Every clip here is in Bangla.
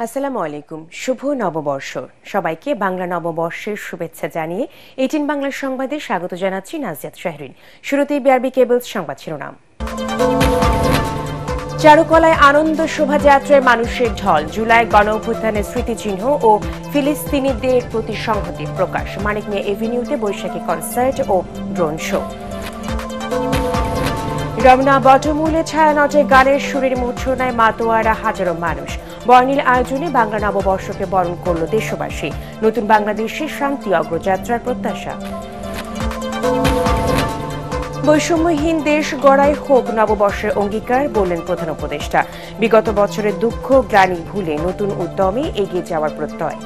আসসালামু আলাইকুম। শুভ নববর্ষ। সবাইকে বাংলা নববর্ষের শুভেচ্ছা জানিয়ে 18 বাংলার সংবাদে স্বাগত জানাচ্ছি নাজিয়াত শাহরিন। শুরুতেই বিআরবি কেবলস সংবাদ শিরোনাম। চারুকলায় আনন্দ শোভাযাত্রায় মানুষের ঢল, জুলাই গণঅভ্যুত্থানের স্মৃতিচিহ্ন ও ফিলিস্তিনিদের প্রতি সংহতি প্রকাশ। মানিক মিয়া এভিনিউতে বৈশাখী কনসার্ট ও ড্রোন শো। রমনা বটমূলে ছায়ানটে গানের সুরের মূর্ছনায় মাতোয়ারা হাজারো মানুষ। বর্ণিল আয়োজনে বাংলা নববর্ষকে বরণ করল দেশবাসী। নতুন বাংলাদেশের শান্তি অগ্রযাত্রার প্রত্যাশা। বৈষম্যহীন দেশ গড়াই হোক নববর্ষের অঙ্গীকার, বললেন প্রধান উপদেষ্টা। বিগত বছরের দুঃখ গ্লানি ভুলে নতুন উদ্যমে এগিয়ে যাওয়ার প্রত্যয়।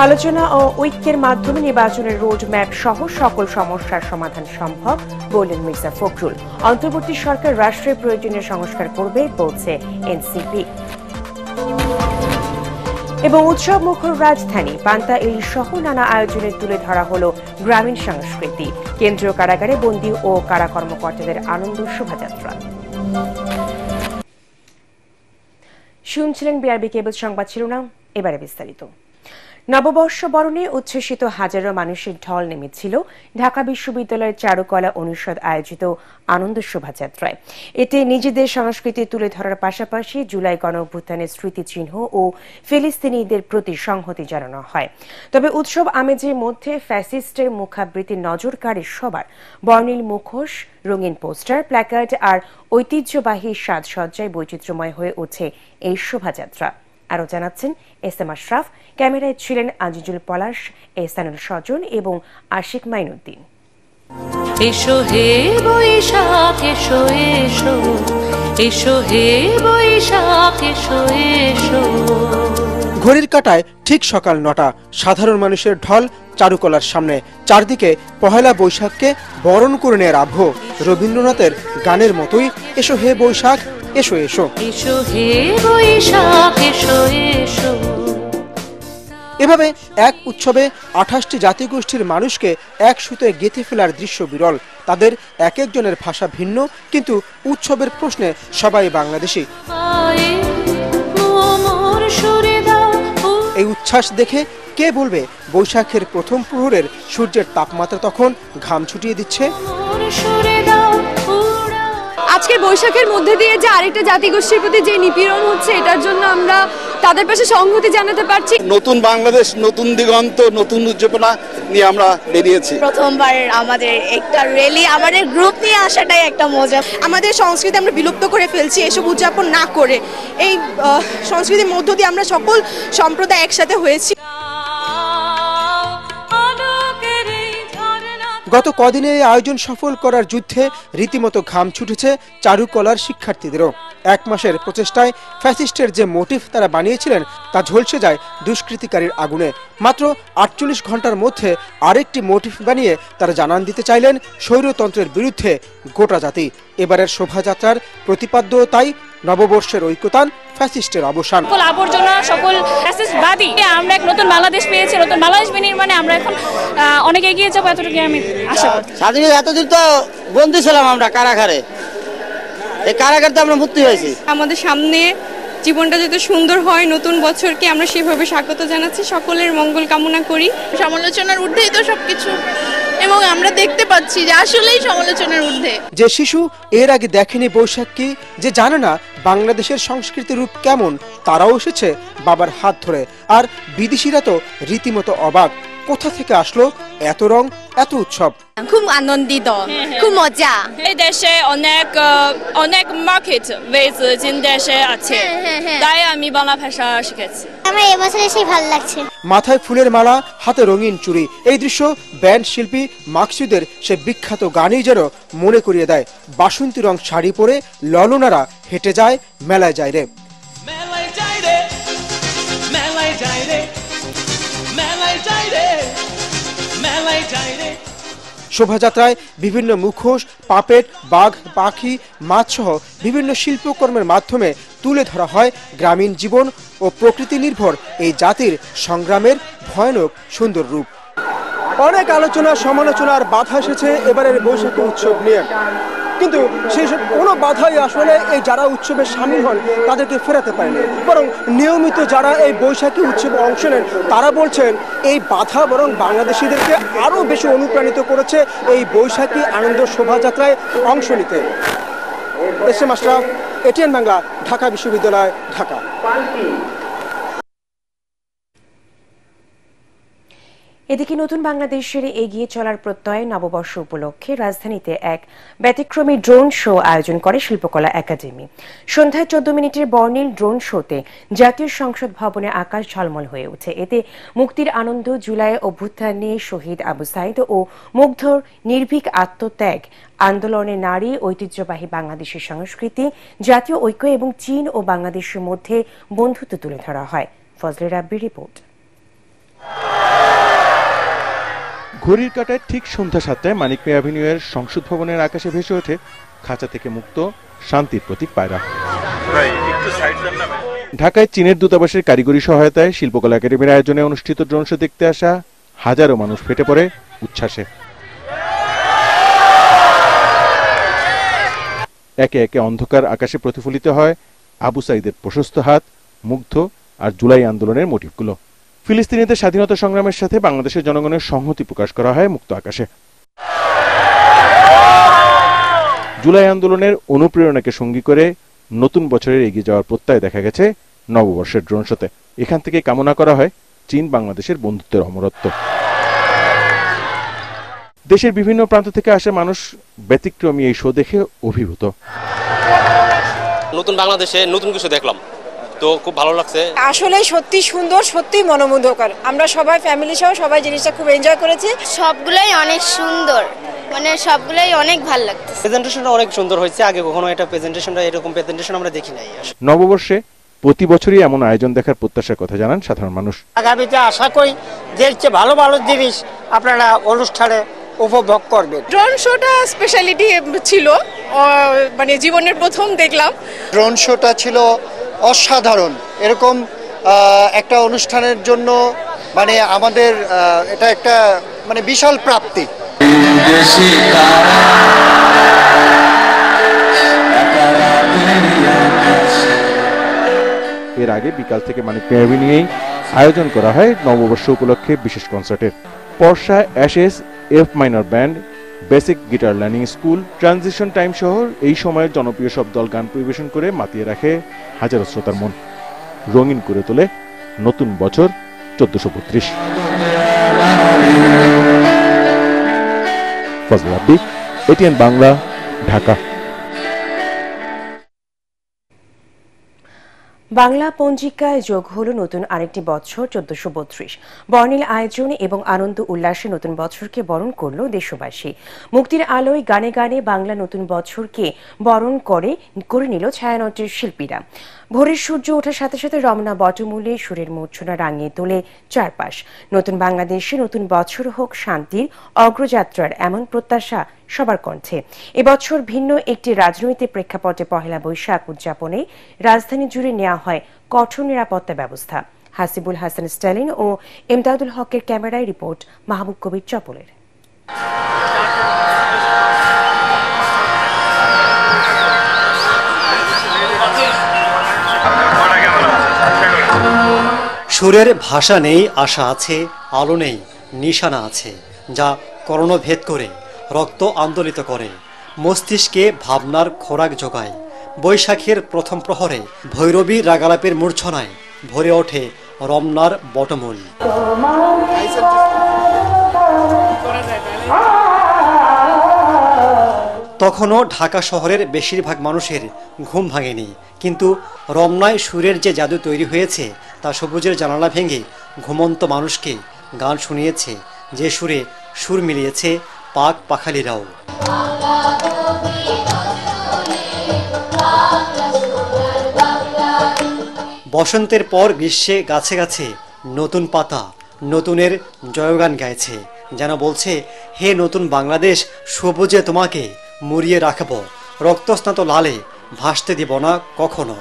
আলোচনা ও ঐক্যের মাধ্যমে নির্বাচনের রোড ম্যাপ সহ সকল সমস্যার সমাধান সম্ভব, বললেন মির্জা ফখরুল। অন্তর্বর্তী সরকার রাষ্ট্রের প্রয়োজনীয় সংস্কার করবে, বলছে এনসিপি। এবং উৎসব মুখর রাজধানী, পান্তা ইলিশ সহ নানা আয়োজনে তুলে ধরা হল গ্রামীণ সংস্কৃতি। কেন্দ্রীয় কারাগারে বন্দী ও কারা কর্মকর্তাদের আনন্দ শোভাযাত্রা। শুনছিলেন বিআরবি কেবল সংবাদ শিরোনাম, এবারে বিস্তারিত। নববর্ষ বরণে উচ্ছ্বসিত হাজারো মানুষের ঢল নেমেছিল ঢাকা বিশ্ববিদ্যালয়ের চারুকলা অনুষদ আয়োজিত আনন্দ শোভাযাত্রায়। এতে নিজেদের সংস্কৃতি তুলে ধরার পাশাপাশি জুলাই গণঅভ্যুত্থানের স্মৃতিচিহ্ন ও ফিলিস্তিনিদের প্রতি সংহতি জানানো হয়। তবে উৎসব আমেজের মধ্যে ফ্যাসিস্টের মুখাবৃত্তি নজর কাড়ে সবার। বর্ণিল মুখোশ, রঙিন পোস্টার, প্ল্যাকার্ড আর ঐতিহ্যবাহী সাজসজ্জায় বৈচিত্র্যময় হয়ে ওঠে এই শোভাযাত্রা। আরও জানাচ্ছেন এস এম আশরাফ। ক্যামেরায় ছিলেন আজিজুল পলাশ, এহসানুল স্বজন এবং আশিক মাইনুদ্দিন। এসো হে বৈশাখ এসো এসো, এসো হে বৈশাখ এসো এসো। ঘড়ির কাঁটায় ঠিক সকাল 9টা। সাধারণ মানুষের ঢল চারুকলার সামনে। চারদিকে পহেলা বৈশাখকে বরণ করে নেওয়ার আবহ। রবীন্দ্রনাথের গানের মতোই এসো হে বৈশাখ এসো এসো, এসো হে বৈশাখ এসো এসো। এভাবে এক উৎসবে 28টি জাতিগোষ্ঠীর মানুষকে এক সুতোয় গেঁথে ফেলার দৃশ্য বিরল। তাদের এক একজনের ভাষা ভিন্ন, কিন্তু উৎসবের প্রশ্নে সবাই বাংলাদেশি। এই উচ্ছ্বাস দেখে কে বলবে বৈশাখের প্রথম প্রহরের সূর্যের তাপমাত্রা তখন ঘাম ছুটিয়ে দিচ্ছে। আজকের বৈশাখের মধ্যে দিয়ে যে আরেকটা জাতিগোষ্ঠীর প্রতি যে নিপীড়ন হচ্ছে, এটার জন্য আমরা তাদের পাশে সংহতি জানাতে পারছি। নতুন বাংলাদেশ, নতুন দিগন্ত, নতুন উদ্যাপনা নিয়ে আমরা বেরিয়েছি। প্রথমবার আমাদের একটা র্যালি, আমাদের গ্রুপ নিয়ে আসাটাই একটা মজা। আমাদের সংস্কৃতি আমরা বিলুপ্ত করে ফেলছি এসব উদযাপন না করে। এই সংস্কৃতির মধ্য দিয়ে আমরা সকল সম্প্রদায় একসাথে হয়েছি। গত কদিনে এই আয়োজন সফল করার যুদ্ধে রীতিমতো ঘাম ছুটেছে চারুকলার শিক্ষার্থীদেরও। এক মাসের প্রচেষ্টায় ফ্যাসিস্টের যে মোটিভ তারা বানিয়েছিলেন তা ঝলসে যায় দুষ্কৃতিকারীর আগুনে। মাত্র 48 ঘন্টার মধ্যে আরেকটি মোটিভ বানিয়ে তারা জানান দিতে চাইলেন স্বৈরতন্ত্রের বিরুদ্ধে গোটা জাতি। এবারের শোভাযাত্রার প্রতিপাদ্য তাই নববর্ষের ঐক্যতান, ফ্যাসিস্টের অবসান। সকল আবর্জনা, সকল ফ্যাসিস্টবাদী, আমরা এক নতুন বাংলাদেশ পেয়েছি। নতুন বাংলাদেশ বিনির্মাণে আমরা এখন অনেক এগিয়ে যাবো, এতটুকু আমি আশা করি। স্বাধীন এতদিন তো বন্দী ছিলাম আমরা কারাগারে, এই কারাগার তো আমরা মুক্তি হয়েছি। আমাদের সামনে জীবনটা যাতে সুন্দর হয়, নতুন বছরকে আমরা সেভাবে স্বাগত জানাচ্ছি। সকলের মঙ্গল কামনা করি। সমালোচনার ঊর্ধ্বেই তো সবকিছু, এবং আমরা দেখতে পাচ্ছি যে আসলেই সমালোচনার ঊর্ধ্বে। যে শিশু এর আগে দেখেনি বৈশাখ কি, যে জানে না বাংলাদেশের সংস্কৃতির রূপ কেমন, তারাও এসেছে বাবার হাত ধরে। আর বিদেশিরা তো রীতিমতো অবাক, কোথা থেকে আসলো এত রং, এত উৎসব। খুব আনন্দিত, খুব মজা। এই দেশে অনেক মার্কেট ওয়েজ দেশে আছে, তাই আমি বাংলা ভাষা শিখেছি। আমার এবছর এসে ভালো লাগছে। মাথায় ফুলের মালা, হাতে রঙিন চুড়ি, এই দৃশ্য ব্যান্ড শিল্পী মাকসুদের সে বিখ্যাত গানই যেন মনে করিয়ে দেয়। বাসন্তী রং শাড়ি পরে ললনারা হেঁটে যায় মেলায় যায় রে। শোভাযাত্রায় বিভিন্ন মুখোশ, পাপেট, বাঘ, পাখি, মাছ সহ বিভিন্ন শিল্পকর্মের মাধ্যমে তুলে ধরা হয় গ্রামীণ জীবন ও প্রকৃতি নির্ভর এই জাতির সংগ্রামের ভয়ানক সুন্দর রূপ। অনেক আলোচনা, সমালোচনার বাধা এসেছে এবারের বৈশাখী উৎসব নিয়ে। কিন্তু সেই সব কোনো বাধাই আসলে এই যারা উৎসবে সামিল হন তাদেরকে ফেরাতে পারেনি। বরং নিয়মিত যারা এই বৈশাখী উৎসবে অংশ নেন তারা বলছেন এই বাধা বরং বাংলাদেশিদেরকে আরও বেশি অনুপ্রাণিত করেছে এই বৈশাখী আনন্দ শোভাযাত্রায় অংশ নিতে। এসএম আশরাফ, এটিএন বাংলা, ঢাকা বিশ্ববিদ্যালয়, ঢাকা। এদিকে নতুন বাংলাদেশের এগিয়ে চলার প্রত্যয়ে নববর্ষ উপলক্ষে রাজধানীতে এক ব্যতিক্রমী ড্রোন শো আয়োজন করে শিল্পকলা একাডেমি। সন্ধ্যায় 14 মিনিটের বর্ণিল ড্রোন শোতে জাতীয় সংসদ ভবনে আকাশ ঝলমল হয়ে ওঠে। এতে মুক্তির আনন্দ, জুলাই অভ্যুত্থানে শহীদ আবু সাইদ ও মুগ্ধর নির্ভীক আত্মত্যাগ, আন্দোলনে নারী, ঐতিহ্যবাহী বাংলাদেশের সংস্কৃতি, জাতীয় ঐক্য এবং চীন ও বাংলাদেশের মধ্যে বন্ধুত্ব তুলে ধরা হয়। ফজলে রাব্বির রিপোর্ট। ঘড়ির কাঁটায় ঠিক সন্ধ্যা 7টায় মানিক মিয়া অ্যাভিনিউয়ের সংসদ ভবনের আকাশে ভেসে ওঠে খাঁচা থেকে মুক্ত শান্তির প্রতীক পায়রা। ঢাকায় চীনের দূতাবাসের কারিগরি সহায়তায় শিল্পকলা একাডেমির আয়োজনে অনুষ্ঠিত ড্রোন শো দেখতে আসা হাজারো মানুষ ফেটে পড়ে উচ্ছ্বাসে। একে একে অন্ধকার আকাশে প্রতিফলিত হয় আবু সাইদের প্রশস্ত হাত, মুগ্ধ আর জুলাই আন্দোলনের মোটিভগুলো। ফিলিস্তিনিদের স্বাধীনতা সংগ্রামের সাথে বাংলাদেশের জনগণের সংহতি প্রকাশ করা হয় মুক্ত আকাশে। জুলাই আন্দোলনের অনুপ্রেরণাকে সঙ্গী করে নতুন বছরের এগিয়ে যাওয়ার প্রত্যয় দেখা গেছে নববর্ষের ড্রোন শোতে। এখান থেকে কামনা করা হয় চীন বাংলাদেশের বন্ধুত্বের অমরত্ব। দেশের বিভিন্ন প্রান্ত থেকে আসা মানুষ ব্যতিক্রমী এই শো দেখে অভিভূত। নতুন বাংলাদেশে নতুন কিছু দেখলাম, তো খুব ভালো লাগছে। আসলে সত্যি সুন্দর, সত্যি মনোমুগ্ধকর। আমরা সবাই ফ্যামিলি সহ সবাই জিনিসটা খুব এনজয় করেছি। সবগুলাই অনেক সুন্দর, মানে সবগুলাই অনেক ভালো লাগছে। প্রেজেন্টেশনটা অনেক সুন্দর হয়েছে, আগে কখনো এটা প্রেজেন্টেশনটা এরকম প্রেজেন্টেশন আমরা দেখি নাই। নববর্ষে প্রতি বছরই এমন আয়োজন দেখার প্রত্যাশার কথা জানান সাধারণ মানুষ। আগামীতে আশা করি যে ভালো ভালো জিনিস আপনারা অনুষ্ঠানে উপভোগ করবেন। ড্রোন শোটা স্পেশালিটি ছিল, মানে জীবনের প্রথম দেখলাম। ড্রোন শোটা ছিল অসাধারণ। এরকম একটা অনুষ্ঠানের জন্য মানে আমাদের এটা একটা মানে বিশাল প্রাপ্তি। এর আগে বিকাল থেকে মানিক মিয়া অ্যাভিনিউয়ে আয়োজন করা হয় নববর্ষ উপলক্ষে বিশেষ কনসার্টের। পর্ষা Ashes, F minor band, basic guitar learning school, transition time সহ এই সময়ের জনপ্রিয় সব দল গান পরিবেশন করে মাতিয়ে রাখে হাজারো শ্রোতার মন। রঙিন করে তোলে নতুন বছর 1432। ফজলে রাব্বি, এটিএন বাংলা, ঢাকা। বাংলা পঞ্জিকায় যোগ হলো নতুন আরেকটি বছর 1432। বর্ণিল আয়োজন এবং আনন্দ উল্লাসে নতুন বছরকে বরণ করল দেশবাসী। মুক্তির আলোয় গানে গানে বাংলা নতুন বছরকে বরণ করে নিল ছায়ানটের শিল্পীরা। ভোরের সূর্য ওঠার সাথে সাথে রমনা বটমূলে সুরের মূর্ছনা রাঙিয়ে তোলে চারপাশ। নতুন বাংলাদেশে নতুন বছর হোক শান্তির অগ্রযাত্রার এমন প্রত্যাশা সবার কণ্ঠে। এবছর ভিন্ন একটি রাজনৈতিক প্রেক্ষাপটে পহেলা বৈশাখ উদযাপনে রাজধানী জুড়ে নেওয়া হয় কঠোর নিরাপত্তা ব্যবস্থা। হাসিবুল হাসান স্টালিন ও এমদাদুল হকের ক্যামেরায় রিপোর্ট মাহবুব কবির চপলের। সুরের ভাষা নেই, আশা আছে, আলো নেই, নিশানা আছে, যা কর্ণভেদ করে রক্ত আন্দোলিত করে, মস্তিষ্কে ভাবনার খোরাক যোগায়। বৈশাখের প্রথম প্রহরে ভৈরবী রাগালাপের মূর্ছনায় ভরে ওঠে রমনার বটমূল। তখনও ঢাকা শহরের বেশিরভাগ মানুষের ঘুম ভাঙেনি, কিন্তু রমনায় সুরের যে জাদু তৈরি হয়েছে তা সবুজের জানালা ভেঙে ঘুমন্ত মানুষকে গান শুনিয়েছে, যে সুরে সুর মিলিয়েছে পাক পাখালিরাও। বসন্তের পর গ্রীষ্মে গাছে গাছে নতুন পাতা নতুনের জয়গান গাইছে, যেন বলছে, হে নতুন বাংলাদেশ, সবুজে তোমাকে মুড়িয়ে রাখব, রক্তস্নাত লালে ভাসতে দিব না কখনো।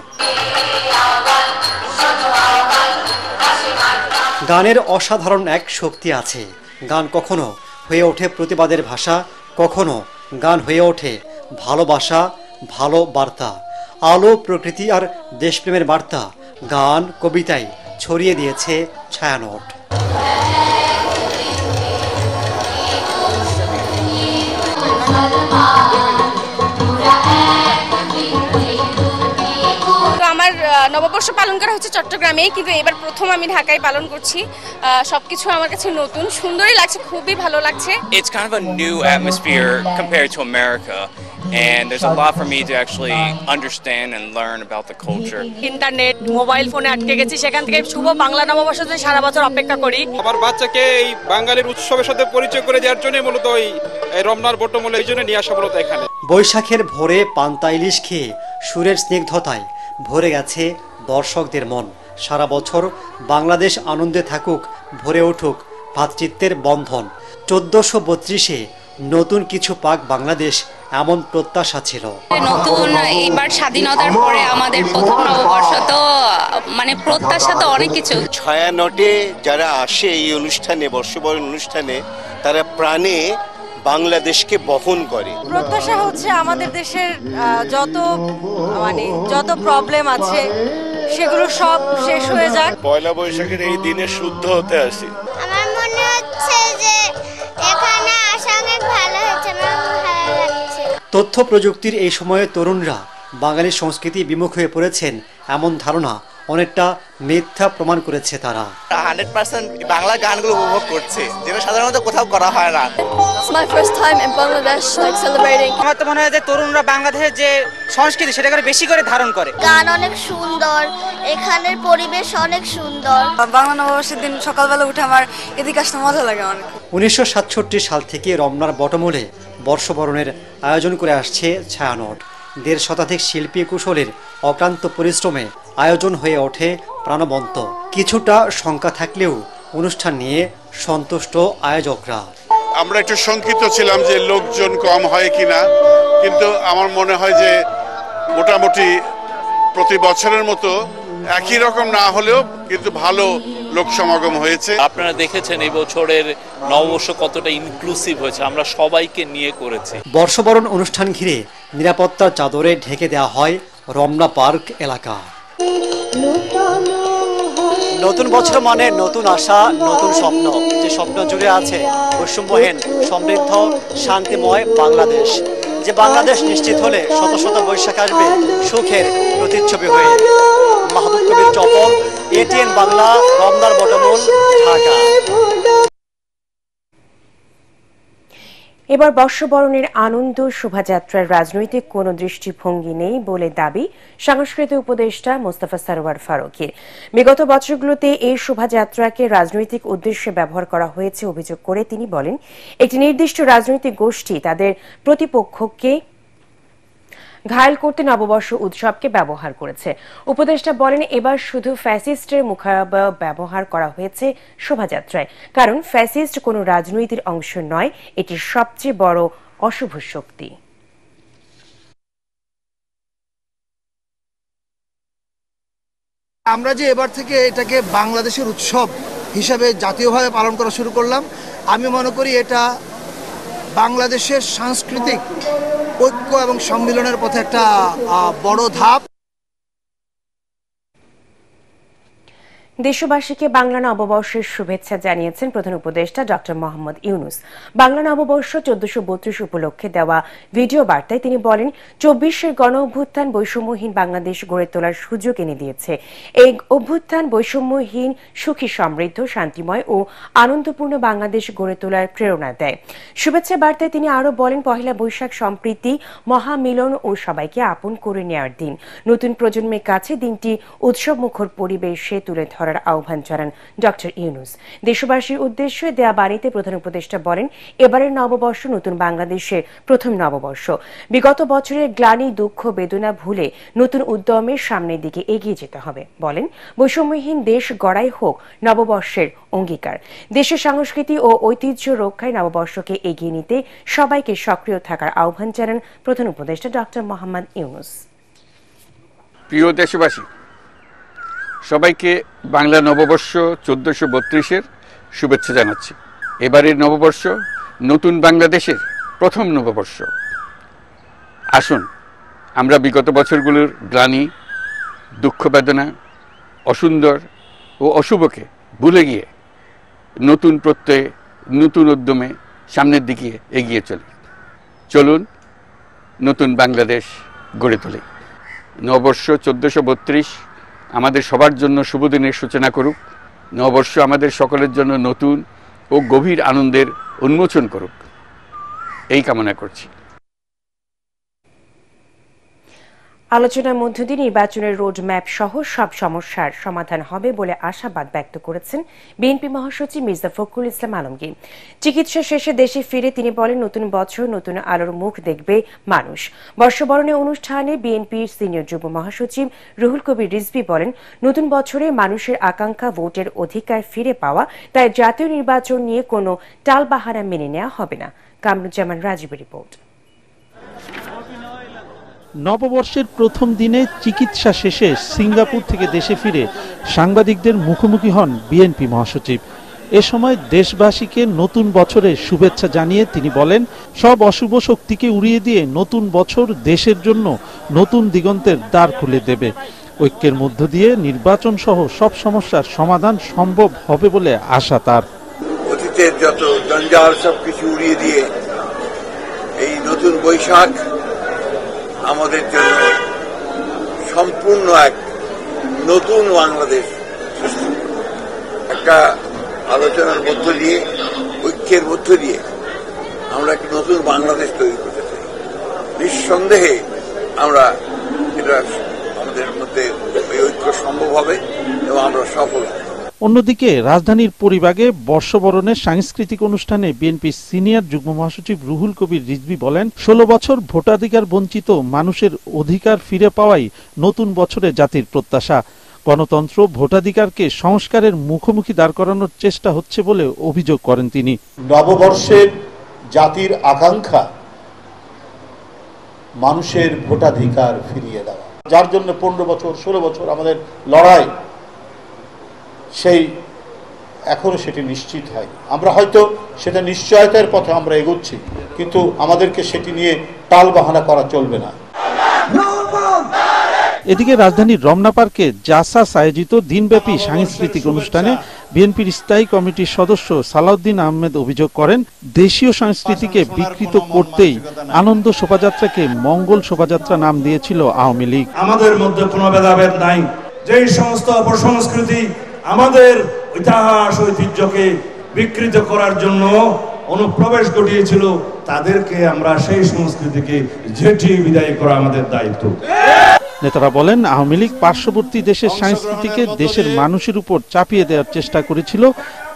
গানের অসাধারণ এক শক্তি আছে। গান কখনো হয়ে ওঠে প্রতিবাদের ভাষা, কখনো গান হয়ে ওঠে ভালোবাসা, ভালো বার্তা, আলো, প্রকৃতি আর দেশপ্রেমের বার্তা গান, কবিতায় ছড়িয়ে দিয়েছে ছায়ানট। আমার নববর্ষ পালন করা হচ্ছে চট্টগ্রামে, কিন্তু এবার প্রথম আমি ঢাকায় পালন করছি। সবকিছু আমার কাছে নতুন, সুন্দরই লাগছে, খুবই ভালো লাগছে। It's kind of a new atmosphere compared to America, and there's a lot for me to actually understand and learn about the culture. Internet, mobile ফোনে আটকে গেছি, সেখান থেকে শুভ বাংলা নববর্ষের জন্য সারা বছর অপেক্ষা করি। আমার বাচ্চাকে এই বাঙালির উৎসবের সাথে পরিচয় করে দেওয়ার জন্য মূলত এই রমনার বটমূল এই জন্য নিয়ে আসা মূলত এখানে। বৈশাখের ভোরে পান্তা ইলিশ খেয়ে সুরের স্নিগ্ধতায় ভরে গেছে দর্শকদের মন। সারা বছর বাংলাদেশ আনন্দে থাকুক, ভরে উঠুক ভ্রাতৃত্বের বন্ধন। 1432-এ নতুন কিছু পাক বাংলাদেশ, এমন প্রত্যাশা ছিল। নতুন এবার স্বাধীনতার পরে আমাদের প্রথম নববর্ষ, তো মানে প্রত্যাশা তো অনেক কিছু। ছায়ানটে যারা আসে এই অনুষ্ঠানে, বর্ষবরণ অনুষ্ঠানে, তারা প্রাণে বাংলাদেশকে বহন করে। প্রত্যাশা হচ্ছে আমাদের দেশের যত প্রবলেম আছে সেগুলো সব শেষ হয়ে যাক। পয়লা বৈশাখের এই দিনে শুদ্ধ হতে আসি। আমার মনে হচ্ছে যে এখানে আসা অনেক ভালো হয়েছে, আমার ভালো লাগছে। তথ্য প্রযুক্তির এই সময়ে তরুণরা বাঙালি সংস্কৃতি বিমুখ হয়ে পড়েছেন, এমন ধারণা অনেকটা মিথ্যা প্রমাণ করেছে তারা। 100% বাংলা গানগুলো উপভোগ করছে, যেটা সাধারণত কোথাও করা হয় না। It's my first time in Bangladesh, like celebrating. আমার তো মনে হয় যে তরুণরা বাংলাদেশের যে সংস্কৃতি সেটাকে বেশি করে ধারণ করে। গান অনেক সুন্দর, এখানের পরিবেশ অনেক সুন্দর। বাংলা নববর্ষের দিন সকালবেলা উঠে আমার এদিকে আসতে মজা লাগে অনেক। 1967 সাল থেকে রমনার বটমূলে বর্ষবরণের আয়োজন করে আসছে ছায়ানট। 1.5 শতাধিক শিল্পী কুশলের অক্লান্ত পরিশ্রমে আয়োজন হয়ে ওঠে প্রাণবন্ত। কিছুটা শঙ্কা থাকলেও অনুষ্ঠান নিয়ে সন্তুষ্ট আয়োজকরা। আমরা একটু শঙ্কিত ছিলাম যে লোকজন কম হয় কিনা, কিন্তু আমার মনে হয় যে মোটামুটি প্রতি বছরের মতো একই রকম না হলেও কিন্তু ভালো লোক সমাগম হয়েছে। আপনারা দেখেছেন এই বছরের নববর্ষ কতটা ইনক্লুসিভ হয়েছে, আমরা সবাইকে নিয়ে করেছি। বর্ষবরণ অনুষ্ঠান ঘিরে নিরাপত্তার চাদরে ঢেকে দেওয়া হয় রমনা পার্ক এলাকা। নতুন বছর মানে নতুন আশা, নতুন স্বপ্ন, যে স্বপ্ন জুড়ে আছে বৈষম্যহীন, সমৃদ্ধ, শান্তিময় বাংলাদেশ। যে বাংলাদেশ নিশ্চিত হলে শত শত বৈশাখ আসবে সুখের প্রতিচ্ছবি হয়ে। মাহবুব কবির চপল, ATN বাংলা, রমনার বটমূল, ঢাকা। এবার বর্ষবরণের আনন্দ শোভাযাত্রার রাজনৈতিক কোনো দৃষ্টিভঙ্গি নেই বলে দাবি সাংস্কৃতিক উপদেষ্টা মোস্তফা সরওয়ার ফারুকীর। বিগত বছরগুলোতে এই শোভাযাত্রাকে রাজনৈতিক উদ্দেশ্যে ব্যবহার করা হয়েছে অভিযোগ করে তিনি বলেন, একটি নির্দিষ্ট রাজনৈতিক গোষ্ঠী তাদের প্রতিপক্ষকে ঘায়েল করতে নববর্ষ উৎসবকে ব্যবহার করেছে। উপদেষ্টা বলেন, এবার শুধু ফ্যাসিস্টের মুখাবয়ব ব্যবহার করা হয়েছে শোভাযাত্রায়, কারণ ফ্যাসিস্ট কোনো রাজনীতির অংশ নয়, এটি সবচেয়ে বড় অশুভ শক্তি। আমরা যে এবার থেকে এটাকে বাংলাদেশের উৎসব হিসাবে জাতীয়ভাবে পালন করা শুরু করলাম, আমি মনে করি এটা বাংলাদেশের সাংস্কৃতিক ঐক্য এবং সম্মিলনের পথে একটা বড় ধাপ। দেশবাসীকে বাংলা নববর্ষের শুভেচ্ছা জানিয়েছেন প্রধান উপদেষ্টা ডক্টর মোহাম্মদ ইউনুস। বাংলা নববর্ষ 1432 উপলক্ষে দেওয়া ভিডিও বার্তায় তিনি বলেন, 24-এর গণ অভ্যুত্থান বৈষম্যহীন বাংলাদেশ গড়ে তোলার সুযোগ এনে দিয়েছে। এই অভ্যুত্থান বৈষম্যহীন, সুখী, সমৃদ্ধ, শান্তিময় ও আনন্দপূর্ণ বাংলাদেশ গড়ে তোলার প্রেরণা দেয়। শুভেচ্ছা বার্তায় তিনি আরও বলেন, পহেলা বৈশাখ সম্প্রীতি, মহামিলন ও সবাইকে আপন করে নেওয়ার দিন। নতুন প্রজন্মের কাছে দিনটি উৎসবমুখর পরিবেশে তুলে ধরার আহ্বান জানান ডক্টর ইউনুস। দেশবাসীর উদ্দেশ্যে দেয়া বাণীতে প্রধান উপদেষ্টা বলেন, এবারের নববর্ষ নতুন বাংলাদেশের প্রথম নববর্ষ। বিগত বছরের গ্লানি, দুঃখ, বেদনা ভুলে নতুন উদ্যমের সামনের দিকে এগিয়ে যেতে হবে। বলেন, বৈষম্যহীন দেশ গড়াই হোক নববর্ষের অঙ্গীকার। দেশের সংস্কৃতি ও ঐতিহ্য রক্ষায় নববর্ষকে এগিয়ে নিতে সবাইকে সক্রিয় থাকার আহ্বান জানান প্রধান উপদেষ্টা ডক্টর মোহাম্মদ ইউনুস। প্রিয় দেশবাসী, সবাইকে বাংলা নববর্ষ 1432-এর শুভেচ্ছা জানাচ্ছি। এবারের নববর্ষ নতুন বাংলাদেশের প্রথম নববর্ষ। আসুন আমরা বিগত বছরগুলোর গ্লানি, দুঃখ, বেদনা, অসুন্দর ও অশুভকে ভুলে গিয়ে নতুন প্রত্যয়ে, নতুন উদ্যমে সামনের দিকে এগিয়ে চলি। চলুন নতুন বাংলাদেশ গড়ে তুলি। নববর্ষ 1432 আমাদের সবার জন্য শুভদিনের সূচনা করুক। নববর্ষ আমাদের সকলের জন্য নতুন ও গভীর আনন্দের উন্মোচন করুক, এই কামনা করছি। আলোচনার মধ্য দিয়ে নির্বাচনের রোড ম্যাপ সহ সব সমস্যার সমাধান হবে বলে আশাবাদ ব্যক্ত করেছেন বিএনপি মহাসচিব মির্জা ফখরুল ইসলাম আলমগীর। চিকিৎসা শেষে দেশে ফিরে তিনি বলেন, নতুন বছর নতুন আলোর মুখ দেখবে মানুষ। বর্ষবরণে অনুষ্ঠানে বিএনপির সিনিয়র যুগ্ম মহাসচিব রুহুল কবির রিজভী বলেন, নতুন বছরে মানুষের আকাঙ্ক্ষা ভোটের অধিকার ফিরে পাওয়া, তাই জাতীয় নির্বাচন নিয়ে কোনো টালবাহানা মেনে নেওয়া হবে না। কামরুজ্জামান রাজীবের রিপোর্ট। নববর্ষের প্রথম দিনে চিকিৎসা শেষে সিঙ্গাপুর থেকে দেশে ফিরে সাংবাদিকদের মুখোমুখি হন বিএনপি মহাসচিব। এ সময় দেশবাসীকে নতুন বছরের শুভেচ্ছা জানিয়ে তিনি বলেন, সব অশুভ শক্তিকে উড়িয়ে দিয়ে নতুন বছর দেশের জন্য নতুন দিগন্তের দ্বার খুলে দেবে। ঐক্যের মধ্য দিয়ে নির্বাচন সহ সব সমস্যার সমাধান সম্ভব হবে বলে আশা তার। অতীতের যত জঞ্জাল সবকিছু উড়িয়ে দিয়ে এই নতুন বৈশাখ আমাদের জন্য সম্পূর্ণ এক নতুন বাংলাদেশ সৃষ্টি, একটা আলোচনার মধ্য দিয়ে, ঐক্যের মধ্য দিয়ে আমরা একটা নতুন বাংলাদেশ তৈরি করতে চাই। নিঃসন্দেহে আমরা এটা আমাদের মধ্যে এই ঐক্য সম্ভব হবে এবং আমরা সফল হব। অন্যদিকে রাজধানীর পরিবাগে বর্ষবরণের সাংস্কৃতিক অনুষ্ঠানে বিএনপি সিনিয়র যুগ্ম মহাসচিব রুহুল কবির রিজভী বলেন, 16 বছর ভোটাধিকার বঞ্চিত মানুষের অধিকার ফিরে পাওয়াই নতুন বছরে জাতির প্রত্যাশা। গণতন্ত্র, ভোটাধিকারকে সংস্কারের মুখোমুখি দাঁড় করানোর চেষ্টা হচ্ছে বলে অভিযোগ করেন তিনি। নববর্ষের জাতির আকাঙ্ক্ষা মানুষের ভোটাধিকার ফিরিয়ে দেওয়া, যার জন্য 15 বছর 16 বছর আমাদের লড়াই, সেই এখনো সেটি নিশ্চিত হয়। আমরা হয়তো সেটা নিশ্চয়তার পথে আমরা এগোচ্ছি, কিন্তু আমাদেরকে সেটি নিয়ে টালবাহানা করা চলবে না। এদিকে রাজধানীর রমনা পার্কে জাসাস আয়োজিত দিনব্যাপী সাংস্কৃতিক অনুষ্ঠানে বিএনপির স্থায়ী কমিটির সদস্য সালাউদ্দিন আহমেদ অভিযোগ করেন, দেশীয় সংস্কৃতিকে বিকৃত করতেই আনন্দ শোভাযাত্রাকে মঙ্গল শোভাযাত্রা নাম দিয়েছিল আওয়ামী লীগ। আমাদের মধ্যে কোনো ভেদাভেদ নাই। যেই সমস্ত অপসংস্কৃতি আমাদের ইতিহাস ঐতিহ্যকে বিকৃত করার জন্য অনুপ্রবেশ ঘটিয়েছিল, তাদেরকে আমরা সেই সংস্কৃতিকে ঝেঁটিয়ে বিদায় করা আমাদের দায়িত্ব। নেতারা বলেন, আওয়ামী লীগ পার্শ্ববর্তী দেশের সংস্কৃতিকে দেশের মানুষের উপর চাপিয়ে দেওয়ার চেষ্টা করেছিল,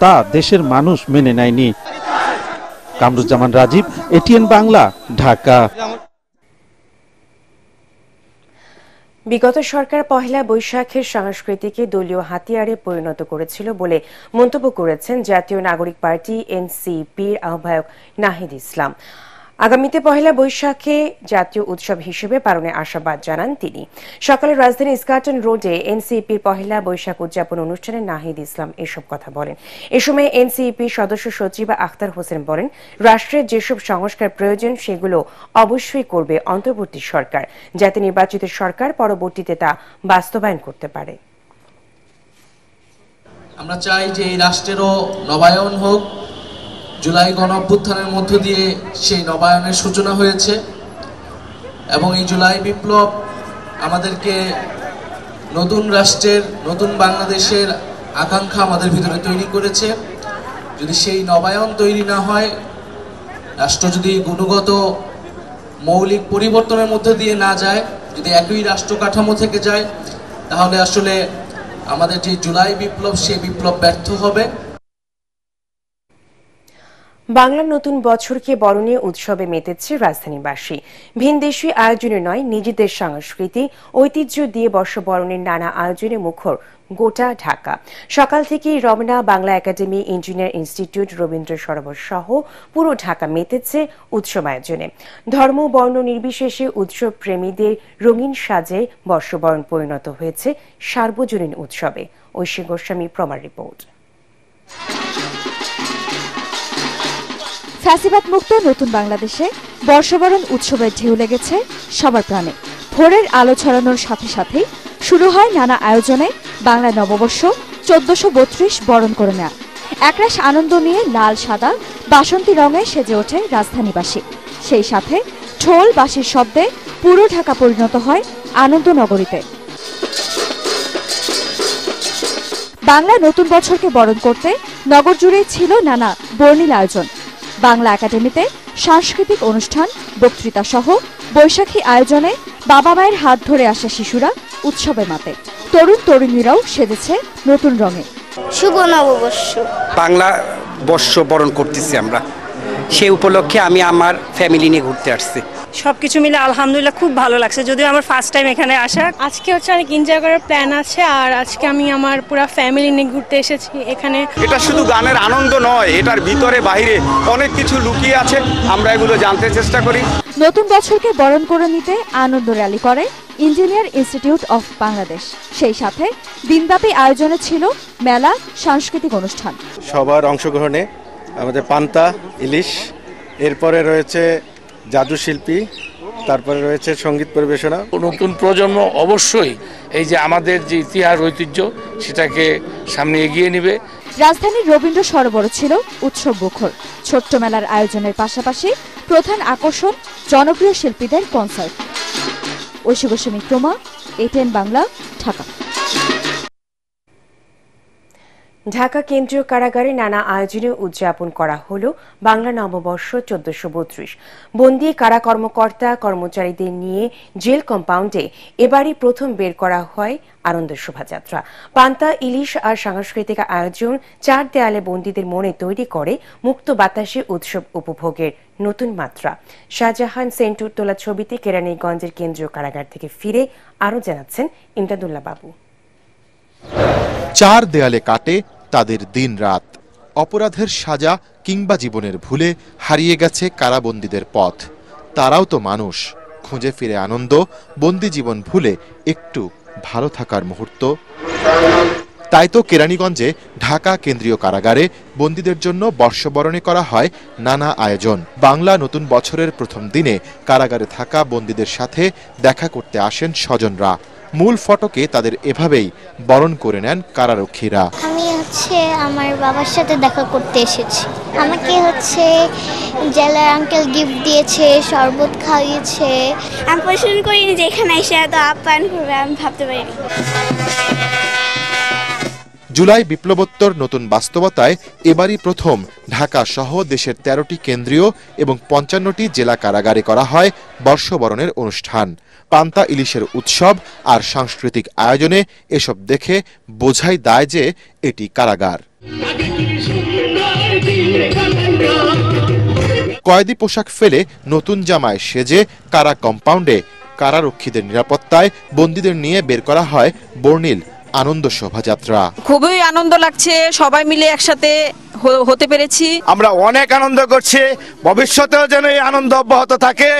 তা দেশের মানুষ মেনে নেয়নি। কামরুজ্জামান রাজীব, এটিএন বাংলা, ঢাকা। বিগত সরকার পহেলা বৈশাখের সংস্কৃতিকে দলীয় হাতিয়ারে পরিণত করেছিল বলে মন্তব্য করেছেন জাতীয় নাগরিক পার্টি এনসিপির আহ্বায়ক নাহিদ ইসলাম। আগামীতে পহেলা বৈশাখে জাতীয় উৎসব হিসেবে পালনের আশাবাদ জানান তিনি। সকালে রাজধানী ইস্কাটন রোডে এনসিপির পহেলা বৈশাখ উদযাপন অনুষ্ঠানে নাহিদ ইসলাম এসব কথা বলেন। এ সময় এনসিপির সদস্য সচিব আখতার হোসেন বলেন, রাষ্ট্রের যেসব সংস্কার প্রয়োজন সেগুলো অবশ্যই করবে অন্তর্বর্তী সরকার, যাতে নির্বাচিত সরকার পরবর্তীতে তা বাস্তবায়ন করতে পারে। আমরা চাই যে এই রাষ্ট্রেরও নবায়ন হোক। জুলাই গণ অভ্যুত্থানের মধ্য দিয়ে সেই নবায়নের সূচনা হয়েছে এবং এই জুলাই বিপ্লব আমাদেরকে নতুন রাষ্ট্রের, নতুন বাংলাদেশের আকাঙ্ক্ষা আমাদের ভিতরে তৈরি করেছে। যদি সেই নবায়ন তৈরি না হয়, রাষ্ট্র যদি গুণগত মৌলিক পরিবর্তনের মধ্যে দিয়ে না যায়, যদি একই রাষ্ট্র কাঠামো থেকে যায়, তাহলে আসলে আমাদের যে জুলাই বিপ্লব, সেই বিপ্লব ব্যর্থ হবে। বাংলার নতুন বছরকে বরণে উৎসবে মেতেছে রাজধানীবাসী। ভিনদেশী আয়োজনে নয়, নিজেদের সংস্কৃতি ঐতিহ্য দিয়ে বর্ষবরণের নানা আয়োজনে মুখর গোটা ঢাকা। সকাল থেকেই Ramna, Bangla academy, engineer institute, Rabindra Sarobar সহ পুরো ঢাকা মেতেছে উৎসব আয়োজনে। ধর্ম বর্ণ নির্বিশেষে উৎসব প্রেমীদের রঙিন সাজে বর্ষবরণ পরিণত হয়েছে সার্বজনীন উৎসবে। ঐশী গোস্বামী, প্রমাণ রিপোর্ট। ফ্যাসিবাদ মুক্ত নতুন বাংলাদেশে বর্ষবরণ উৎসবের ঢেউ লেগেছে সবার প্রাণে। ভোরের আলো ছড়ানোর সাথে সাথেই শুরু হয় নানা আয়োজনে বাংলা নববর্ষ 1432 বরণ করে নেয়া। একরাশ আনন্দ নিয়ে লাল সাদা বাসন্তী রঙে সেজে ওঠে রাজধানীবাসী। সেই সাথে ঢোল বাঁশির শব্দে পুরো ঢাকা পরিণত হয় আনন্দ নগরীতে। বাংলা নতুন বছরকে বরণ করতে নগর জুড়ে ছিল নানা বর্ণিল আয়োজন। বাংলা একাডেমিতে সাংস্কৃতিক অনুষ্ঠান, বক্তৃতা সহ বৈশাখী আয়োজনে বাবা মায়ের হাত ধরে আসা শিশুরা উৎসবে মাতে। তরুণ তরুণীরাও সেজেছে নতুন রঙে। শুভ নববর্ষ বাংলা বর্ষ বরণ করতেছি আমরা, সেই উপলক্ষে আমি আমার ফ্যামিলি নিয়ে ঘুরতে আসছি। সবকিছু মিলে আলহামদুলিল্লাহ খুব ভালো লাগছে, যদিও আমার ফার্স্ট টাইম এখানে আসা। আজকে হচ্ছে অনেক এনজয় করার প্ল্যান আছে, আর আজকে আমি আমার পুরো ফ্যামিলি নিয়ে ঘুরতে এসেছি এখানে। এটা শুধু গানের আনন্দ নয়, এটার ভিতরে বাইরে অনেক কিছু লুকিয়ে আছে, আমরা এগুলো জানতে চেষ্টা করি। নতুন বছরকে বরণ করে নিতে আনন্দ র্যালি করে ইঞ্জিনিয়ার ইনস্টিটিউট অফ বাংলাদেশ। সেই সাথে দিনব্যাপী আয়োজনে ছিল মেলা, সাংস্কৃতিক অনুষ্ঠান। সবার অংশগ্রহণে আমাদের পান্তা ইলিশ, এরপরে রয়েছে জাদু শিল্পী, তারপরে রয়েছে সঙ্গীত পরিবেশনা। নতুন প্রজন্ম অবশ্যই এই যে আমাদের যে ইতিহাস ঐতিহ্য সেটাকে সামনে এগিয়ে নেবে। রাজধানীর রবীন্দ্র সরোবর ছিল উৎসব মুখর। ছোট্ট মেলার আয়োজনের পাশাপাশি প্রধান আকর্ষণ জনপ্রিয় শিল্পীদের কনসার্ট। ঐশী গোস্বামী, ক্রমা, ATN বাংলা, ঢাকা। ঢাকা কেন্দ্রীয় কারাগারে নানা আয়োজনে উদযাপন করা হল বাংলা নববর্ষ 1432। বন্দী কারা কর্মকর্তা কর্মচারীদের নিয়ে জেল কম্পাউন্ডে এবারই প্রথম বের করা হয় আনন্দ শোভাযাত্রা। পান্তা ইলিশ আর সাংস্কৃতিক আয়োজন চার দেয়ালে বন্দীদের মনে তৈরি করে মুক্ত বাতাসে উৎসব উপভোগের নতুন মাত্রা। শাহজাহান সেন্টুর তোলা ছবিতে কেরানীগঞ্জের কেন্দ্রীয় কারাগার থেকে ফিরে আরও জানাচ্ছেন ইমদাদুল্লাহ বাবু। চার দেয়ালে কাটে তাদের দিন রাত। অপরাধের সাজা কিংবা জীবনের ভুলে হারিয়ে গেছে কারাবন্দীদের পথ। তারাও তো মানুষ, খুঁজে ফিরে আনন্দ, বন্দি জীবন ভুলে একটু ভালো থাকার মুহূর্ত। তাই তো কেরানীগঞ্জে ঢাকা কেন্দ্রীয় কারাগারে বন্দীদের জন্য বর্ষবরণে করা হয় নানা আয়োজন। বাংলা নতুন বছরের প্রথম দিনে কারাগারে থাকা বন্দীদের সাথে দেখা করতে আসেন স্বজনরা। মূল ফটকে তাদের এভাবেই বরণ করে নেন কারারক্ষীরা। আমি আমার বাবার সাথে দেখা করতে এসেছি। আমাকে জেলার আঙ্কেল গিফট দিয়েছে, শরবত খাইয়েছে। আমি পছন্দ করিনি যে এখানে এসে এত আপ্যায়ন করবে, আমি ভাবতে পারিনি। জুলাই বিপ্লবোত্তর নতুন বাস্তবতায় এবারই প্রথম ঢাকা সহ দেশের 13টি কেন্দ্রীয় এবং 55টি জেলা কারাগারে করা হয় বর্ষবরণের অনুষ্ঠান। পান্তা ইলিশের উৎসব আর সাংস্কৃতিক আয়োজনে এসব দেখে বোঝাই দায় যে এটি কারাগার। কয়েদি পোশাক ফেলে নতুন জামায় সেজে কারা কম্পাউন্ডে কারারক্ষীদের নিরাপত্তায় বন্দীদের নিয়ে বের করা হয় বর্ণিল আনন্দ শোভাযাত্রা। খুবই আনন্দ লাগছে, সবাই মিলে একসাথে হতে পেরেছি। আমরা অনেক আনন্দ করছি, ভবিষ্যতেও যেন এই আনন্দ অব্যাহত থাকে।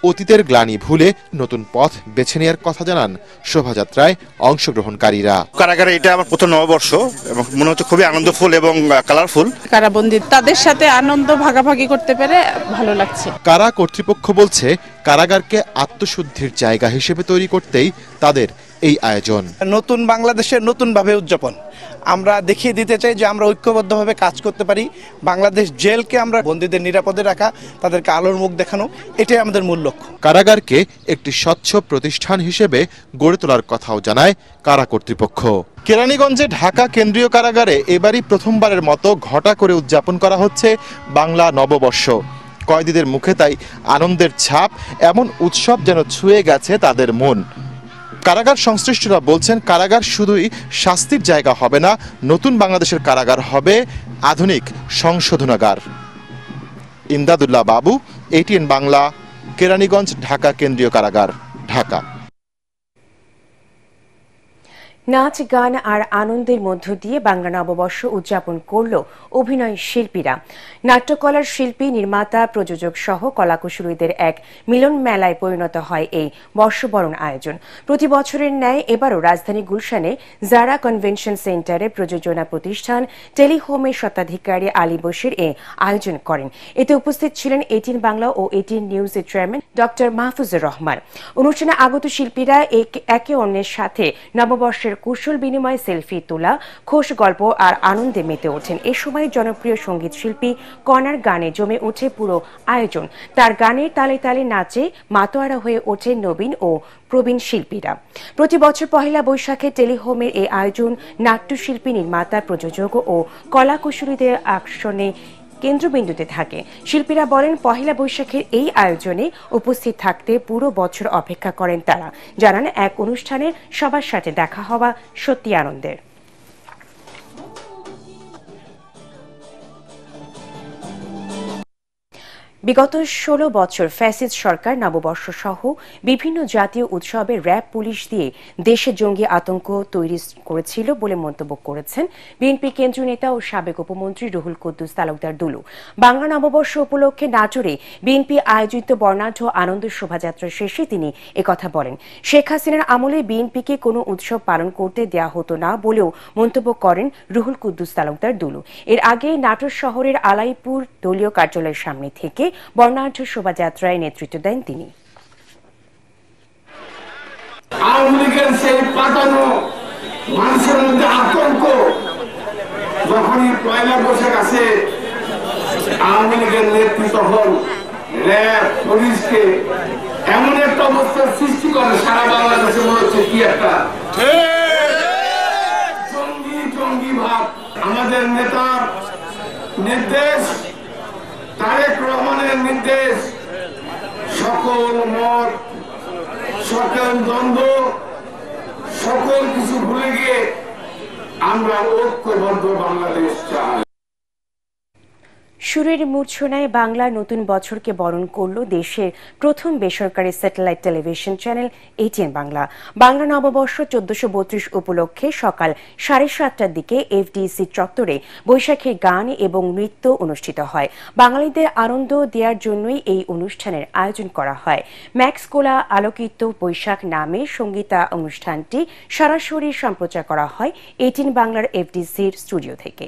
অতীতের গ্লানি ভুলে নতুন পথ বেছে নেওয়ার কথা জানান শোভাযাত্রায় অংশগ্রহণকারীরা। কারাগারে এটা আমার প্রথম নববর্ষ এবং মনে হচ্ছে খুবই আনন্দফুল এবং কালারফুল। কারাবন্দী তাদের সাথে আনন্দ ভাগাভাগি করতে পেরে ভালো লাগছে। কারা কর্তৃপক্ষ বলছে কারাগারকে আত্মশুদ্ধির জায়গা হিসেবে তৈরি করতেই তাদের এই আয়োজন। নতুন বাংলাদেশের নতুনভাবে উদযাপন আমরা দেখিয়ে দিতে চাই যে আমরা ঐক্যবদ্ধভাবে কাজ করতে পারি। বাংলাদেশ জেলকে আমরা বন্দীদের নিরাপদে রাখা, তাদেরকে আলোর মুখ দেখানো, এটাই আমাদের মূল লক্ষ্য। কারাগারকে একটি স্বচ্ছ প্রতিষ্ঠান হিসেবে গড়ে তোলার কথাও জানায় কারা কর্তৃপক্ষ। কেরানীগঞ্জে ঢাকা কেন্দ্রীয় কারাগারে এবারই প্রথমবারের মতো ঘটা করে উদযাপন করা হচ্ছে বাংলা নববর্ষ। কয়েদিদের মুখে তাই আনন্দের ছাপ, এমন উৎসব যেন ছুঁয়ে গেছে তাদের মন। কারাগার সংশ্লিষ্টরা বলছেন কারাগার শুধুই শাস্তির জায়গা হবে না, নতুন বাংলাদেশের কারাগার হবে আধুনিক সংশোধনাগার। ইমদাদুল্লাহ বাবু, ATN বাংলা, কেরানীগঞ্জ ঢাকা কেন্দ্রীয় কারাগার, ঢাকা। নাচ গান আর আনন্দের মধ্য দিয়ে বাংলা নববর্ষ উদযাপন করল অভিনয় শিল্পীরা। নাট্যকলার শিল্পী, নির্মাতা, প্রযোজক সহ কলাকুশলীদের এক মিলন মেলায় পরিণত হয় এই বর্ষবরণ আয়োজন। প্রতি বছরের ন্যায় এবারও রাজধানী গুলশানে জারা কনভেনশন সেন্টারে প্রযোজনা প্রতিষ্ঠান টেলিহোমের স্বত্বাধিকারী আলী বশির এ আয়োজন করেন। এতে উপস্থিত ছিলেন 18 বাংলা ও 18 নিউজের চেয়ারম্যান ডক্টর মাহফুজুর রহমান। অনুষ্ঠানে আগত শিল্পীরা একে অন্যের সাথে নববর্ষের কুশল বিনিময়ে সেলফি তোলা, খোশ গল্প আর আনন্দে মেতে ওঠেন। এ সময় জনপ্রিয় সঙ্গীত শিল্পী কণার গানে জমে ওঠে পুরো আয়োজন। তার গানের তালে তালে নাচে মাতোয়ারা হয়ে ওঠে নবীন ও প্রবীণ শিল্পীরা। প্রতি বছর পহেলা বৈশাখে টেলিহোমের এই আয়োজন নাট্যশিল্পী, নির্মাতা, প্রযোজক ও কলাকুশলীদের আকর্ষণে কেন্দ্রবিন্দুতে থাকে। শিল্পীরা বলেন, পহেলা বৈশাখের এই আয়োজনে উপস্থিত থাকতে পুরো বছর অপেক্ষা করেন তারা। জানান, এক অনুষ্ঠানে সবার সাথে দেখা হওয়া সত্যি আনন্দের। বিগত 16 বছর ফ্যাসিস্ট সরকার নববর্ষ সহ বিভিন্ন জাতীয় উৎসবে র্যাব, পুলিশ দিয়ে দেশে জঙ্গি আতঙ্ক তৈরি করেছিল বলে মন্তব্য করেছেন বিএনপি কেন্দ্রীয় নেতা ও সাবেক উপমন্ত্রী রুহুল কুদ্দুস তালুকদার দুলু। বাংলা নববর্ষ উপলক্ষে নাটোরে বিএনপি আয়োজিত বর্ণাঢ্য আনন্দ শোভাযাত্রা শেষে তিনি একথা বলেন। শেখ হাসিনার আমলে বিএনপিকে কোনো উৎসব পালন করতে দেয়া হতো না বলেও মন্তব্য করেন রুহুল কুদ্দুস তালুকদার দুলু। এর আগে নাটোর শহরের আলাইপুর দলীয় কার্যালয়ের সামনে থেকে বর্ণাঢ্য শোভাযাত্রায় নেতৃত্ব দেন তিনি। আওয়ামী লীগের সেই পাতানো মানুষের মধ্যে আতঙ্ক যখনই পয়লা বৈশাখ আসে, আওয়ামী লীগের নেতৃত্ব তখন র্যাব, পুলিশকে এমন একটা অবস্থার সৃষ্টি করে সারা বাংলাদেশে মনে হচ্ছে কি একটা জঙ্গি ভাব। আমাদের নেতার নির্দেশ, তারেক রহমানের নির্দেশ, সকল মত, সকল দ্বন্দ্ব, সকল কিছু ভুলে গিয়ে আমরা ঐক্যবদ্ধ বাংলাদেশ চাই। সুরের মূর্ছনায় বাংলা নতুন বছরকে বরণ করল দেশের প্রথম বেসরকারি satellite television channel 18 Bangla. Bangla নববর্ষ 1432 উপলক্ষে সকাল 7:30টার দিকে এফডিসি চত্বরে বৈশাখী গান এবং নৃত্য অনুষ্ঠিত হয়। বাঙালিদের আনন্দ দেওয়ার জন্যই এই অনুষ্ঠানের আয়োজন করা হয়। ম্যাক্স কোলা আলোকিত বৈশাখ নামে সঙ্গীতা অনুষ্ঠানটি সরাসরি সম্প্রচার করা হয় 18 বাংলার এফডিসির স্টুডিও থেকে।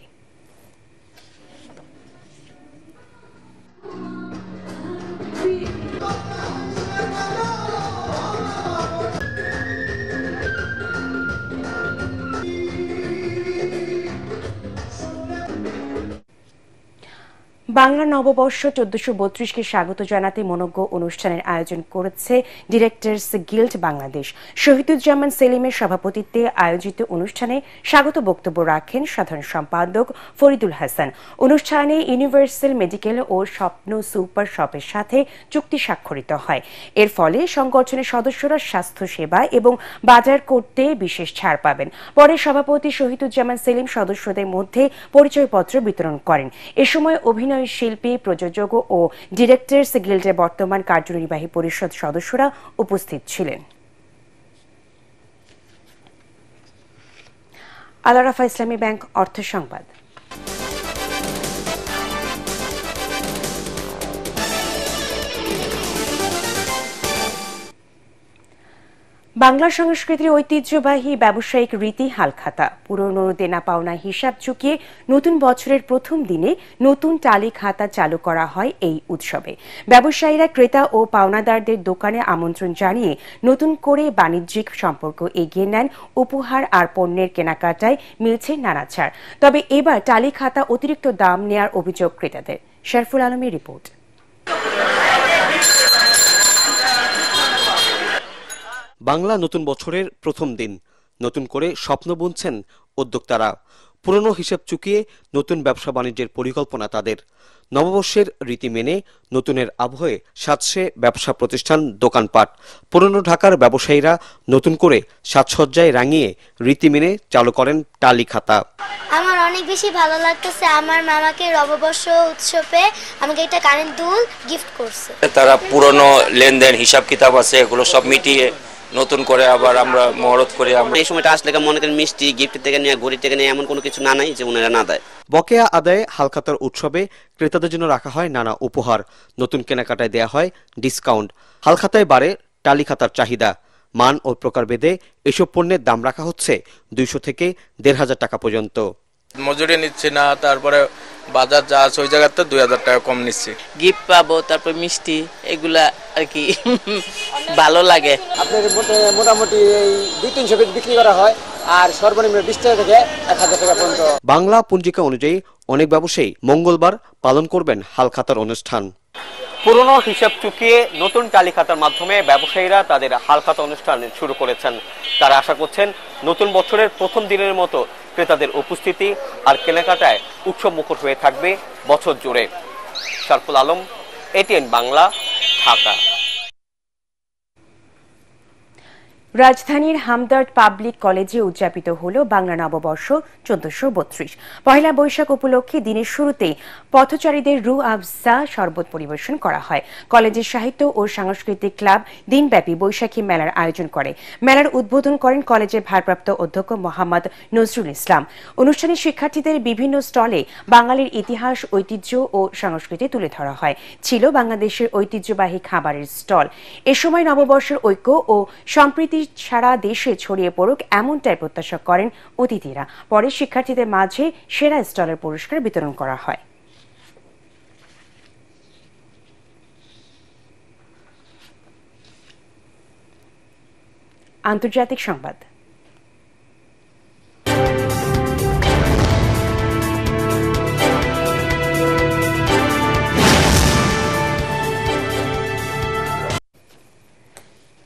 বাংলা নববর্ষ 1432কে স্বাগত জানাতে মনোজ্ঞ অনুষ্ঠানের আয়োজন করেছে ডিরেক্টরস গিল্ড বাংলাদেশ। শহীদুজ্জামান সেলিমের সভাপতিত্বে আয়োজিত অনুষ্ঠানে স্বাগত বক্তব্য রাখেন সাধারণ সম্পাদক ফরিদুল হাসান। অনুষ্ঠানে ইউনিভার্সাল মেডিকেল ও স্বপ্ন সুপার শপের সাথে চুক্তি স্বাক্ষরিত হয়। এর ফলে সংগঠনের সদস্যরা স্বাস্থ্য সেবা এবং বাজার করতে বিশেষ ছাড় পাবেন। পরে সভাপতি শহীদুজ্জামান সেলিম সদস্যদের মধ্যে পরিচয়পত্র বিতরণ করেন। এ সময় অভিনয় শিল্পী, প্রযোজক ও ডিরেক্টরস গিল্ডের বর্তমান কার্যনির্বাহী পরিষদ সদস্যরা উপস্থিত ছিলেন। আল রাফা ইসলামী ব্যাংক অর্থ সংবাদ। বাংলা সংস্কৃতির ঐতিহ্যবাহী ব্যবসায়িক রীতি হালখাতা। পুরনো দেনা পাওনা হিসাব চুকিয়ে নতুন বছরের প্রথম দিনে নতুন টালি খাতা চালু করা হয় এই উৎসবে। ব্যবসায়ীরা ক্রেতা ও পাওনাদারদের দোকানে আমন্ত্রণ জানিয়ে নতুন করে বাণিজ্যিক সম্পর্ক এগিয়ে নেন। উপহার আর পণ্যের কেনাকাটায় মিলছে নানা ছাড়। তবে এবার টালি খাতা অতিরিক্ত দাম নেয়ার অভিযোগ ক্রেতাদের। শরফুল আলমের রিপোর্ট। বাংলা নতুন বছরের প্রথম দিন, নতুন করে স্বপ্ন বুনছেন উদ্যোক্তারা। পুরনো হিসাব চুকিয়ে নতুন ব্যবসা বাণিজ্যের পরিকল্পনা তাদের। নববর্ষের রীতি মেনে নতুনের আবহে সাজছে ব্যবসা প্রতিষ্ঠান, দোকানপাট। পুরনো ঢাকার ব্যবসায়ীরা নতুন করে সাজসজ্জায় রাঙিয়ে রীতি মেনে চালু করেন টালি খাতা। আমার অনেক বেশি ভালো লাগতেছে। আমার মামাকে নববর্ষ উৎসবে আমাকে একটা কারেন্ট দুল গিফট করছে। তারা পুরনো লেনদেন, হিসাব কিতাব আছে, এগুলো সব মিটিয়ে নতুন করে আবার আমরা মহরত করি। আমরা এই সময়টা আসলে মনে করেন মিষ্টি গিফট থেকে নিয়ে ঘড়ি থেকে নিয়ে এমন কোনো কিছু না নাই যে ওনারা না দেয়। বকেয়া আদায়ে হালখাতার উৎসবে ক্রেতাদের জন্য রাখা হয় নানা উপহার, নতুন কেনাকাটায় দেয়া হয় ডিসকাউন্ট। হালখাতায় বাড়ে টালি খাতার চাহিদা। মান ও প্রকারভেদে এসব পণ্যের দাম রাখা হচ্ছে 200 থেকে 1,500 টাকা পর্যন্ত। মজুরি নিচ্ছে না, তারপরে বাজার যা আছে ওই জায়গাতে 2000 টাকা কম নিচ্ছে। গিফট পাবো, তারপর মিষ্টি, এগুলা আর কি ভালো লাগে। আপনার মোটামুটি এই 200-300 পিস বিক্রি করা হয়, আর সর্বনিম্ন 20 টাকা থেকে 1000 টাকা পর্যন্ত। বাংলা পঞ্জিকা অনুযায়ী অনেক ব্যবসায়ী মঙ্গলবার পালন করবেন হালখাতার অনুষ্ঠান। পুরনো হিসাব চুকিয়ে নতুন টালি খাতার মাধ্যমে ব্যবসায়ীরা তাদের হালখাতা অনুষ্ঠান শুরু করেছেন। তারা আশা করছেন নতুন বছরের প্রথম দিনের মতো ক্রেতাদের উপস্থিতি আর কেনাকাটায় উৎসব মুখর হয়ে থাকবে বছর জুড়ে। শারফুল আলম, এটিএন বাংলা, ঢাকা। রাজধানীর হামদর্দ পাবলিক কলেজে উদযাপিত হল বাংলা নববর্ষ 1432। পহেলা বৈশাখ উপলক্ষে দিনের শুরুতেই পথচারীদের রু আফজা শরবত পরিবেশন করা হয়। কলেজের সাহিত্য ও সাংস্কৃতিক ক্লাব দিনব্যাপী বৈশাখী মেলার আয়োজন করে। মেলার উদ্বোধন করেন কলেজের ভারপ্রাপ্ত অধ্যক্ষ মোহাম্মদ নজরুল ইসলাম। অনুষ্ঠানে শিক্ষার্থীদের বিভিন্ন স্টলে বাঙালির ইতিহাস, ঐতিহ্য ও সংস্কৃতি তুলে ধরা হয়। ছিল বাংলাদেশের ঐতিহ্যবাহী খাবারের স্টল। এ সময় নববর্ষের ঐক্য ও সম্প্রীতি সারা দেশে ছড়িয়ে পড়ুক এমনটাই প্রত্যাশা করেন অতিথিরা। পরে শিক্ষার্থীদের মাঝে সেরা স্টলের পুরস্কার বিতরণ করা হয়। আন্তর্জাতিক সংবাদ।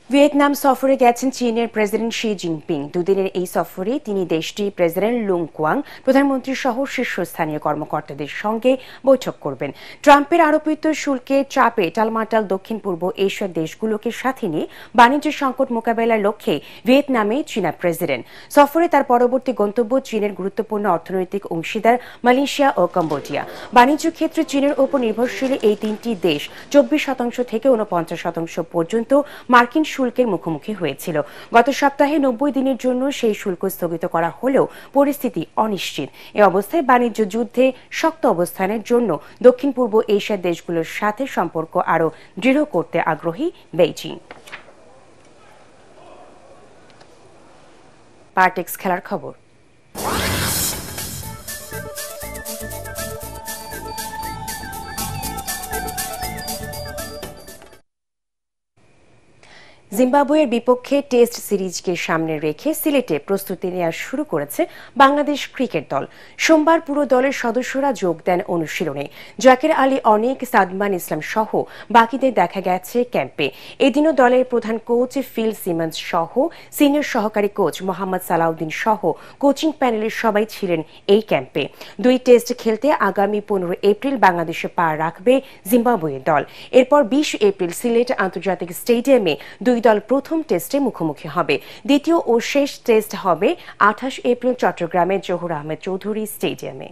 ভিয়েতনাম সফরে গেছেন চীনের প্রেসিডেন্ট শি জিনপিং। দুদিনের এই সফরে তিনি দেশটির প্রেসিডেন্ট লুং কোয়াং, প্রধানমন্ত্রী সহ শীর্ষস্থানীয় কর্মকর্তাদের সঙ্গে বৈঠক করবেন। ট্রাম্পের আরোপিত শুল্কের চাপে টালমাটাল দক্ষিণ পূর্ব এশিয়ার দেশগুলোকে সাথে নিয়ে বাণিজ্য সংকট মোকাবেলার লক্ষ্যে ভিয়েতনামে চীনা প্রেসিডেন্ট। সফরে তার পরবর্তী গন্তব্য চীনের গুরুত্বপূর্ণ অর্থনৈতিক অংশীদার মালয়েশিয়া ও কম্বোডিয়া। বাণিজ্য ক্ষেত্রে চীনের ওপর নির্ভরশীল এই তিনটি দেশ 24% থেকে 49% পর্যন্ত মার্কিন শুল্কের মুখোমুখি হয়েছিল। গত সপ্তাহে 90 দিনের জন্য সেই শুল্ক স্থগিত করা হলেও পরিস্থিতি অনিশ্চিত। এ অবস্থায় বাণিজ্য যুদ্ধে শক্ত অবস্থানের জন্য দক্ষিণ পূর্ব এশিয়ার দেশগুলোর সাথে সম্পর্ক আরও দৃঢ় করতে আগ্রহী বেইজিং। পার্টেক্স খেলার খবর। জিম্বাবুয়ের বিপক্ষে টেস্ট সিরিজকে সামনে রেখে সিলেটে প্রস্তুতি নেওয়া শুরু করেছে বাংলাদেশ ক্রিকেট দল। সোমবার পুরো দলের সদস্যরা যোগ দেন অনুশীলনে। জাকির আলী অনেক, সাদমান ইসলাম সহ বাকিদের দেখা গেছে ক্যাম্পে। এদিনও দলের প্রধান কোচ ফিল সিমন্স সহ সিনিয়র সহকারী কোচ মোহাম্মদ সালাউদ্দিন সহ কোচিং প্যানেলের সবাই ছিলেন এই ক্যাম্পে। 2 টেস্ট খেলতে আগামী 15 এপ্রিল বাংলাদেশে পা রাখবে জিম্বাবুয়ের দল। এরপর 20 এপ্রিল সিলেট আন্তর্জাতিক স্টেডিয়ামে 2 দল প্রথম টেস্টে মুখোমুখি হবে। দ্বিতীয় ও শেষ টেস্ট হবে 28 এপ্রিল চট্টগ্রামের জহুর আহমেদ চৌধুরী স্টেডিয়ামে।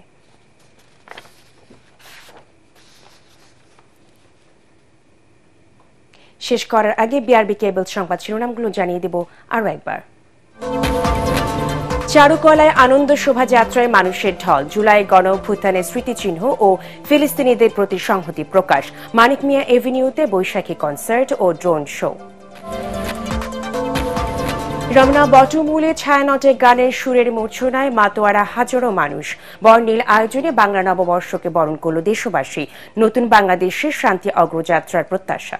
শেষ করার আগে বিআরবি কেবল সংবাদ শিরোনামগুলো জানিয়ে দেব আরও একবার। চারুকলায় আনন্দ শোভাযাত্রায় মানুষের ঢল। জুলাই গণ অভ্যুত্থানের স্মৃতিচিহ্ন ও ফিলিস্তিনিদের প্রতি সংহতি প্রকাশ। মানিক মিয়া এভিনিউতে বৈশাখী কনসার্ট ও ড্রোন শো। রমনা বটমূলে ছায়ানটে গানের সুরের মূর্ছনায় মাতোয়ারা হাজারো মানুষ। বর্ণিল আয়োজনে বাংলা নববর্ষকে বরণ করল দেশবাসী। নতুন বাংলাদেশের শান্তি অগ্রযাত্রার প্রত্যাশা।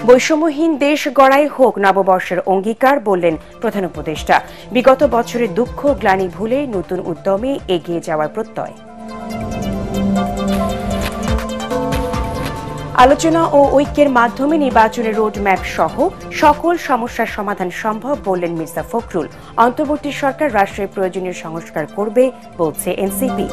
বৈষম্যহীন দেশ গড়াই হোক নববর্ষের অঙ্গীকার, বললেন প্রধান উপদেষ্টা। বিগত বছরের দুঃখ গ্লানি ভুলে নতুন উদ্যমে এগিয়ে যাওয়ার প্রত্যয়। আলোচনা ও ঐক্যের মাধ্যমে নির্বাচনের রোডম্যাপ সহ সকল সমস্যার সমাধান সম্ভব, বললেন মির্জা ফখরুল। অন্তর্বর্তী সরকার রাষ্ট্রের প্রয়োজনীয় সংস্কার করবে, বলছে এনসিপি।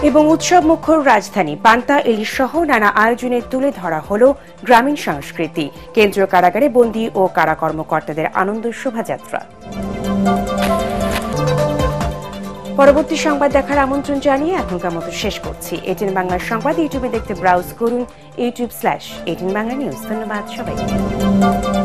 এবং উৎসব মুখর রাজধানী, পান্তা ইলিশ সহ নানা আয়োজনে তুলে ধরা হল গ্রামীণ সংস্কৃতি। কেন্দ্রীয় কারাগারে বন্দী ও কারা কর্মকর্তাদের আনন্দ শোভাযাত্রা। পরবর্তী সংবাদ দেখার আমন্ত্রণ জানিয়ে এখনকার মতো শেষ করছি। এটিএন বাংলার সংবাদ ইউটিউবে দেখতে ব্রাউজ করুন youtube/18 বাংলা নিউজ। ধন্যবাদ সবাইকে।